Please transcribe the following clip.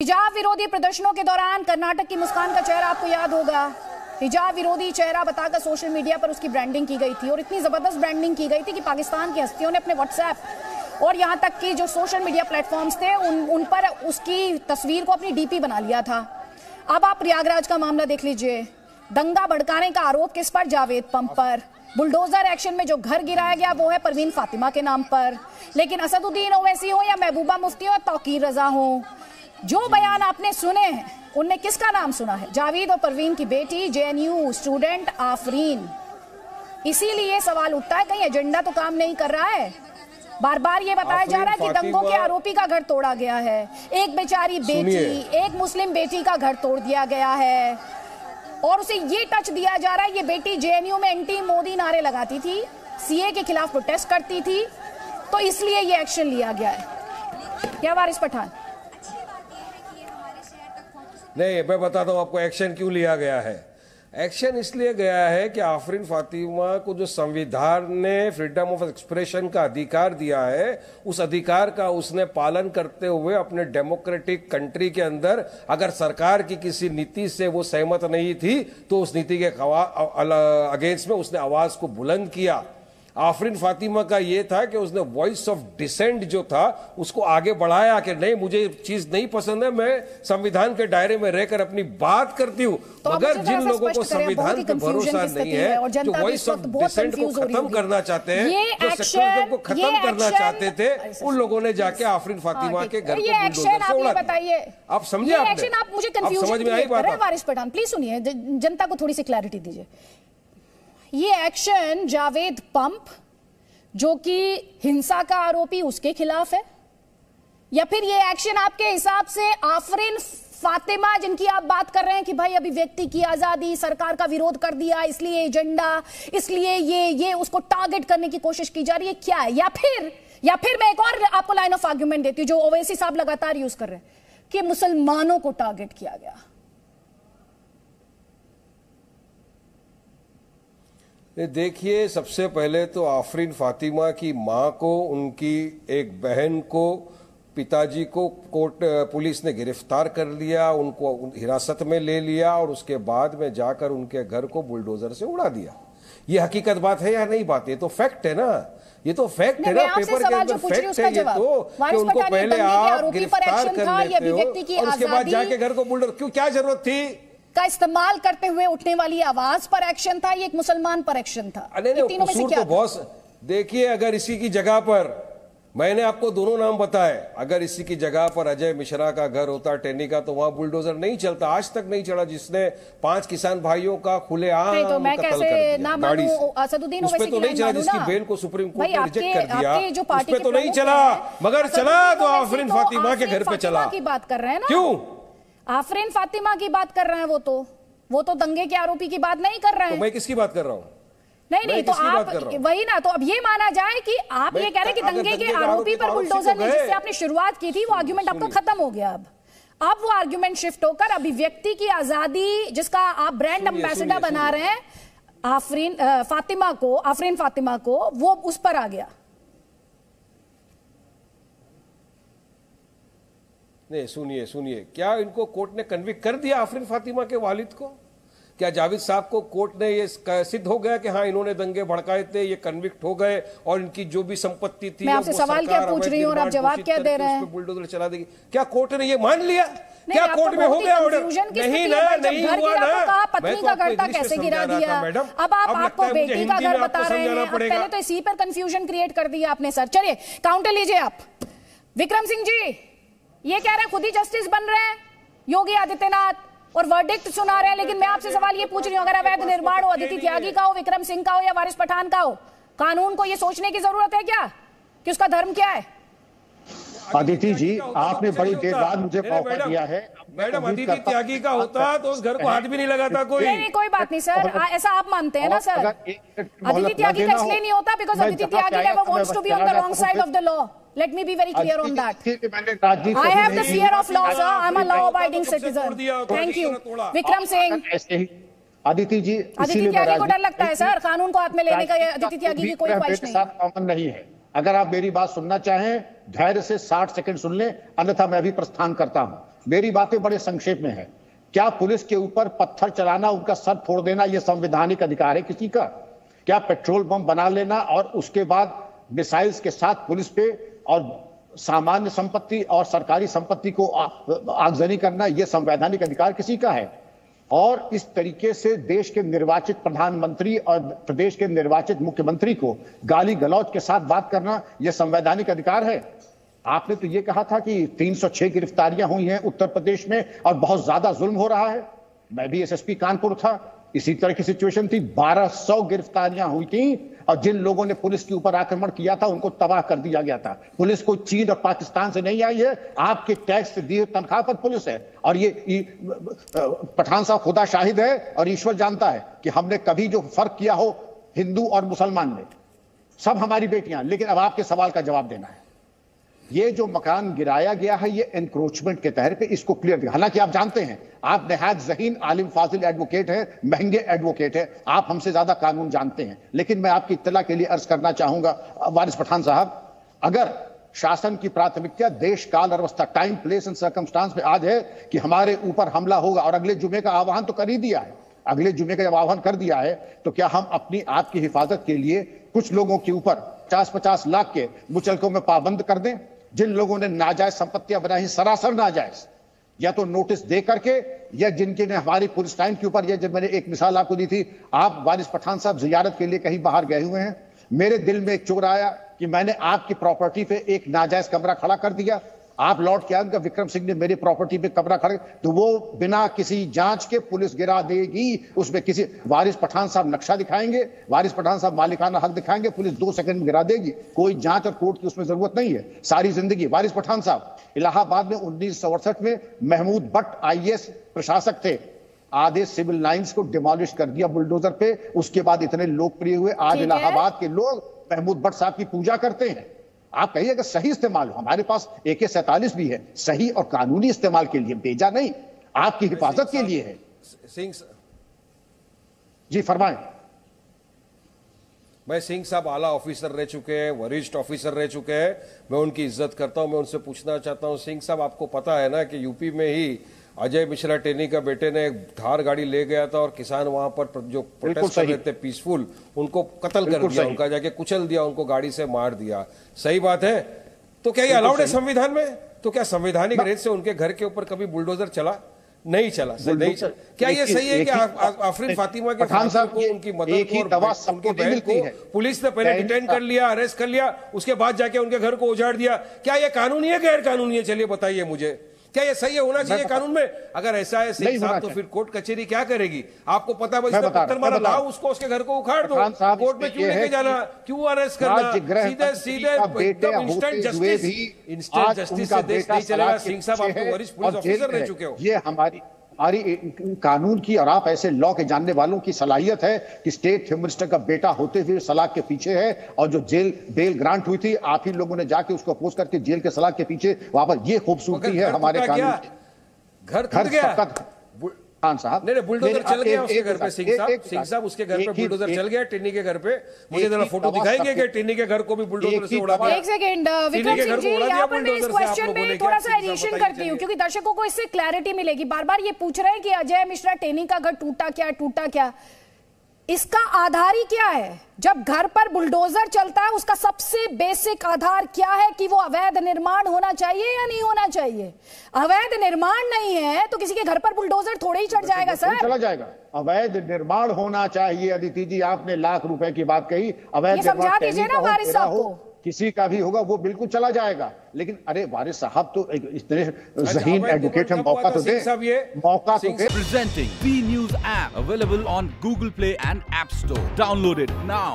हिजाब विरोधी प्रदर्शनों के दौरान कर्नाटक की मुस्कान का चेहरा आपको याद होगा। हिजाब विरोधी चेहरा बताकर सोशल मीडिया पर उसकी ब्रांडिंग की गई थी और इतनी जबरदस्त ब्रांडिंग की गई थी कि पाकिस्तान की हस्तियों ने अपने व्हाट्सएप और यहां तक कि जो सोशल मीडिया प्लेटफॉर्म्स थे उन पर उसकी तस्वीर को अपनी डीपी बना लिया था। अब आप प्रयागराज का मामला देख लीजिए। दंगा भड़काने का आरोप किस पर? जावेद पंप पर। बुलडोजर एक्शन में जो घर गिराया गया वो है परवीन फातिमा के नाम पर। लेकिन असदुद्दीन ओवैसी हो या महबूबा मुफ्ती हो या तौकीर रजा हो, जो बयान आपने सुने हैं उनने किसका नाम सुना है? जावेद और परवीन की बेटी जेएनयू स्टूडेंट आफरीन। इसीलिए सवाल उठता है कहीं एजेंडा तो काम नहीं कर रहा है। बार बार ये बताया जा रहा है कि दंगों के आरोपी का घर तोड़ा गया है, एक बेचारी बेटी, एक मुस्लिम बेटी का घर तोड़ दिया गया है और उसे ये टच दिया जा रहा है ये बेटी जेएनयू में एंटी मोदी नारे लगाती थी, सीए के खिलाफ प्रोटेस्ट करती थी, तो इसलिए ये एक्शन लिया गया है। क्या वारिस पठान? नहीं, मैं बताता हूं आपको एक्शन क्यों लिया गया है। एक्शन इसलिए गया है कि आफरीन फातिमा को जो संविधान ने फ्रीडम ऑफ एक्सप्रेशन का अधिकार दिया है, उस अधिकार का उसने पालन करते हुए अपने डेमोक्रेटिक कंट्री के अंदर अगर सरकार की किसी नीति से वो सहमत नहीं थी तो उस नीति के अगेंस्ट में उसने आवाज को बुलंद किया। आफरीन फातिमा का ये था कि उसने वॉइस ऑफ डिसेंट जो था उसको आगे बढ़ाया कि नहीं, मुझे चीज नहीं पसंद है, मैं संविधान के दायरे में रहकर अपनी बात करती हूँ। तो मगर जिन लोगों को संविधान पे भरोसा नहीं है, जो वॉइस ऑफ डिसेंट को खत्म करना चाहते हैं, जो सेक्युलरिज्म को खत्म करना चाहते थे, उन लोगों ने जाके आफरीन फातिमा के घर को बुलडोजर से उड़ा दिया। आप समझे? आप मुझे समझ में आई बात? वारिस पठान प्लीज सुनिए, जनता को थोड़ी सी क्लैरिटी दीजिए। ये एक्शन जावेद पंप जो कि हिंसा का आरोपी उसके खिलाफ है, या फिर ये एक्शन आपके हिसाब से आफरीन फातिमा जिनकी आप बात कर रहे हैं कि भाई अभिव्यक्ति की आजादी, सरकार का विरोध कर दिया इसलिए एजेंडा, इसलिए ये उसको टारगेट करने की कोशिश की जा रही है, क्या है? या फिर मैं एक और आपको लाइन ऑफ आर्ग्यूमेंट देती हूं जो ओवैसी साहब लगातार यूज कर रहे हैं कि मुसलमानों को टारगेट किया गया। देखिए, सबसे पहले तो आफरीन फातिमा की मां को, उनकी एक बहन को, पिताजी को पुलिस ने गिरफ्तार कर लिया, उनको हिरासत में ले लिया और उसके बाद में जाकर उनके घर को बुलडोजर से उड़ा दिया। ये हकीकत बात है या नहीं बात? ये तो फैक्ट है ना, ये तो फैक्ट है ना, पेपर के अंदर फैक्ट है ये तो कि उनको पहले आप गिरफ्तार कर लेते हो और उसके बाद जाके घर को बुलडोजर क्यों, क्या जरूरत थी? का इस्तेमाल करते हुए उठने वाली आवाज पर एक्शन था, ये एक मुसलमान पर एक्शन था। तीनों में से क्या? तो बॉस देखिए, अगर इसी की जगह पर, मैंने आपको दोनों नाम बताए, अगर इसी की जगह पर अजय मिश्रा का घर होता टेनी का, तो वहां बुलडोजर नहीं चलता, आज तक नहीं चला, जिसने 5 किसान भाइयों का खुलेआम कत्ल कर दिया गाड़ी से। उस पे तो नहीं चला, जिसकी बेल को सुप्रीम कोर्ट ने रिजेक्ट कर दिया, उस पे तो नहीं चला, मगर चला तो आफरीन फातिमा के घर पे चला। की बात कर रहे हैं ना? क्यों आफरीन फातिमा की बात कर रहे हैं? वो तो दंगे के आरोपी की बात नहीं कर रहे हैं। तो मैं किसकी बात कर रहा हूं? नहीं तो आप वही ना, तो अब ये माना जाए कि आप ये कह रहे हैं कि दंगे के आरोपी पर बुलडोजर ने, जिससे आपने शुरुआत की थी, वो आर्गुमेंट आपका खत्म हो गया। अब वो आर्गुमेंट शिफ्ट होकर अभिव्यक्ति की आजादी, जिसका आप ब्रांड एम्बेसडर बना रहे हैं आफरीन फातिमा को, वो उस पर आ गया। नहीं, सुनिए, क्या इनको कोर्ट ने कन्विक्ट कर दिया आफरीन फातिमा के वालिद को? क्या जावेद साहब को कोर्ट ने ये सिद्ध हो गया कि हाँ इन्होंने दंगे भड़काए थे, ये कन्विक्ट हो गए और इनकी जो भी संपत्ति थी, मैं आपसे सवाल क्या पूछ रही हूँ और आप जवाब क्या दे रहे हैं? बुलडोजर चला देगी। क्या कोर्ट ने ये मान लिया? क्या कोर्ट में हो गया ऑर्डर? नहीं ना, नहीं हुआ ना। पत्नी का घर था, कैसे गिरा दिया? अब आपको बेटी का घर बता रहे हैं, पहले तो इसी पर कंफ्यूजन क्रिएट कर दिया आपने सर। चलिए काउंटर लीजिए आप। विक्रम सिंह जी ये कह रहे हैं खुद ही जस्टिस बन रहे हैं योगी आदित्यनाथ और वर्डिक्ट सुना रहे हैं, लेकिन मैं आपसे सवाल ये पूछ रही हूं, अगर अवैध निर्माण हो, अदिति त्यागी का हो, विक्रम सिंह का हो या वारिस पठान का हो, कानून को ये सोचने की जरूरत है क्या कि उसका धर्म क्या है? अदिति जी, आपने बड़ी देर बाद मुझे मौका दिया है। मैडम, अदिति त्यागी का होता तो उस घर को हाथ भी नहीं लगाता कोई। नहीं, कोई बात नहीं सर, ऐसा आप मानते हैं ना सर? अदिति त्यागी का इसलिए नहीं होता because Aditi Tyagi never wants to be on the wrong side of the law. Let me be very clear on that. I have the fear of law, sir. I'm a law-abiding citizen. Thank you. Vikram Singh. Aditi ji, Aditi Tyagi को डर लगता है sir कानून को हाथ में लेने का? अदिति त्यागी की कोई ख्वाहिश नहीं है। अगर आप मेरी बात सुनना चाहें, धैर्य से 60 सेकंड सुन लें, अन्यथा मैं भी प्रस्थान करता हूं। मेरी बातें बड़े संक्षेप में है। क्या पुलिस के ऊपर पत्थर चलाना, उनका सर फोड़ देना, यह संवैधानिक अधिकार है किसी का? क्या पेट्रोल बम बना लेना और उसके बाद मिसाइल्स के साथ पुलिस पे और सामान्य संपत्ति और सरकारी संपत्ति को आगजनी करना, यह संवैधानिक अधिकार किसी का है? और इस तरीके से देश के निर्वाचित प्रधानमंत्री और प्रदेश के निर्वाचित मुख्यमंत्री को गाली गलौज के साथ बात करना, यह संवैधानिक अधिकार है? आपने तो यह कहा था कि 306 गिरफ्तारियां हुई हैं उत्तर प्रदेश में और बहुत ज्यादा जुल्म हो रहा है। मैं भी एसएसपी कानपुर था, इसी तरह की सिचुएशन थी। 1200 गिरफ्तारियां हुई थी और जिन लोगों ने पुलिस के ऊपर आक्रमण किया था उनको तबाह कर दिया गया था। पुलिस कोई चीन और पाकिस्तान से नहीं आई है, आपके टैक्स से दिए तनख्वाह पर पुलिस है। और ये पठान साहब खुदा शाहिद है और ईश्वर जानता है कि हमने कभी जो फर्क किया हो हिंदू और मुसलमान में, सब हमारी बेटियां। लेकिन अब आपके सवाल का जवाब देना है। ये जो मकान गिराया गया है ये एनक्रोचमेंट के तहत, इसको क्लियर दिया। हालांकि आप जानते हैं, आप निहायत ज़हीन आलिम फाजिल एडवोकेट है, महंगे एडवोकेट है, आप हमसे ज्यादा कानून जानते हैं। लेकिन मैं आपकी इत्तला के लिए अर्ज करना चाहूंगा वारिस पठान साहब, अगर शासन की प्राथमिकता देश काल अवस्था, टाइम प्लेस एंड सर्कमस्टांस पे आज है कि हमारे ऊपर हमला होगा, और अगले जुमे का आह्वान तो कर ही दिया है, अगले जुमे का जब आह्वान कर दिया है, तो क्या हम अपनी आपकी हिफाजत के लिए कुछ लोगों के ऊपर 50-50 लाख के मुचलकों में पाबंद कर दें? जिन लोगों ने नाजायज संपत्तियां बनाई, सरासर नाजायज, या तो नोटिस दे करके, या जिनके ने हमारी पुलिस लाइन के ऊपर, या जब मैंने एक मिसाल आपको दी थी, आप वारिस पठान साहब जियारत के लिए कहीं बाहर गए हुए हैं, मेरे दिल में एक चोर आया कि मैंने आपकी प्रॉपर्टी पे एक नाजायज कमरा खड़ा कर दिया, आप लौट के आएंगे, विक्रम सिंह ने मेरी प्रॉपर्टी पे कमरा खड़ा, तो वो बिना किसी जांच के पुलिस गिरा देगी। उसमें किसी वारिस पठान साहब नक्शा दिखाएंगे, वारिस पठान साहब मालिकाना हक दिखाएंगे, पुलिस 2 सेकंड में गिरा देगी। कोई जांच और कोर्ट की उसमें जरूरत नहीं है। सारी जिंदगी वारिस पठान साहब इलाहाबाद में 1968 में महमूद भट्ट IAS प्रशासक थे, आधे सिविल लाइन्स को डिमोलिश कर दिया बुलडोजर पे। उसके बाद इतने लोकप्रिय हुए, आज इलाहाबाद के लोग महमूद भट्ट साहब की पूजा करते हैं। आप कहिए अगर सही इस्तेमाल हो, हमारे पास AK-47 भी है, सही और कानूनी इस्तेमाल के लिए, भेजा नहीं, आपकी हिफाजत के लिए है। सिंह जी फरमाएं। मैं सिंह साहब आला ऑफिसर रह चुके हैं, वरिष्ठ ऑफिसर रह चुके हैं, मैं उनकी इज्जत करता हूं। मैं उनसे पूछना चाहता हूं, सिंह साहब आपको पता है ना कि यूपी में ही अजय मिश्रा टेनी का बेटे ने एक धार गाड़ी ले गया था और किसान वहां पर जो प्रोटेस्ट कर रहे थे पीसफुल, उनको कत्ल कर दिया, उनका जाके कुचल दिया, उनको गाड़ी से मार दिया। सही बात है? तो क्या ये अलाउड है संविधान में? तो क्या संवैधानिक रेट से उनके घर के ऊपर कभी बुलडोजर चला? नहीं चला, नहीं चला। क्या ये सही है कि आफरीन फातिमा के फादर को, उनकी मदर को और उनकी बहन को पुलिस ने पहले डिटेन कर लिया, अरेस्ट कर लिया, उसके बाद जाके उनके घर को उजाड़ दिया? क्या ये कानूनी है, गैर कानूनी है? चलिए बताइए मुझे, क्या ये सही है? होना चाहिए कानून में? अगर ऐसा है सिंह साहब, तो फिर कोर्ट कचहरी क्या करेगी? आपको पता है पत्थर मारा, लाओ उसको, उसके घर को उखाड़ दो, कोर्ट में क्यों लेके जाना, क्यों अरेस्ट करना? सीधे सीधे एकदम इंस्टेंट जस्टिस से देश नहीं चलेगा। सिंह साहब आप तो वरिष्ठ पुलिस ऑफिसर रह चुके हो। ये हमारी कानून की और आप ऐसे लॉ के जानने वालों की सलाहियत है कि स्टेट होम मिनिस्टर का बेटा होते हुए सलाख के पीछे है, और जो जेल बेल ग्रांट हुई थी, आप ही लोगों ने जाके उसको अपोज करके जेल के सलाख के पीछे वापस, ये खूबसूरती है हमारे कानून की। घर खान साहब, नहीं बुलडोजर चल गया उसके घर पे। सिंह साहब उसके घर पे बुलडोजर चल गया, टिन्नी के घर पे। मुझे जरा फोटो दिखाएंगे कि टिन्नी के घर को भी बुलडोजर से उड़ा दिया? एक सेकंड विक्रम सिंह जी, यहाँ पर मैं इस क्वेश्चन में थोड़ा सा एडिशन करती हूँ, क्योंकि दर्शकों को इससे क्लैरिटी मिलेगी। बार बार ये पूछ रहे हैं कि अजय मिश्रा टेनी का घर टूटा क्या, इसका आधार ही क्या है? जब घर पर बुलडोजर चलता है, उसका सबसे बेसिक आधार क्या है कि वो अवैध निर्माण होना चाहिए या नहीं होना चाहिए? अवैध निर्माण नहीं है तो किसी के घर पर बुलडोजर थोड़े ही चढ़ जाएगा सर, चला जाएगा। अवैध निर्माण होना चाहिए। अदिति जी, आपने लाख रुपए की बात कही, अवैध समझा दीजिए ना वारिस साहब को। किसी का भी होगा वो बिल्कुल चला जाएगा। लेकिन अरे वारिस साहब तो इतने ज़हीन एडवोकेट हैं, मौका तो दे, मौका तो दे। Presenting B News app available on Google Play and App Store. Download it now.